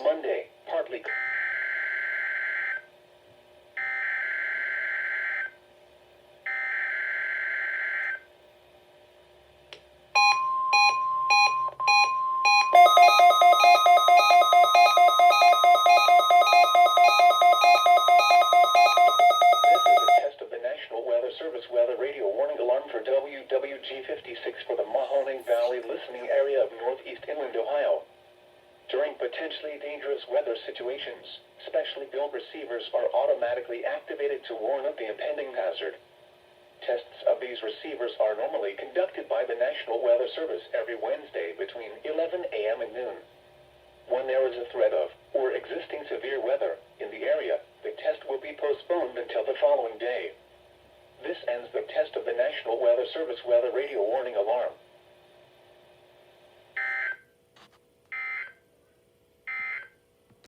Monday, partly Service weather radio warning alarm for WWG56 for the Mahoning Valley listening area of northeast inland Ohio. During potentially dangerous weather situations, specially built receivers are automatically activated to warn of the impending hazard. Tests of these receivers are normally conducted by the National Weather Service every Wednesday between 11 a.m. and noon. When there is a threat of, or existing severe weather, in the area, the test will be postponed until the following day. This ends the test of the National Weather Service weather radio warning alarm.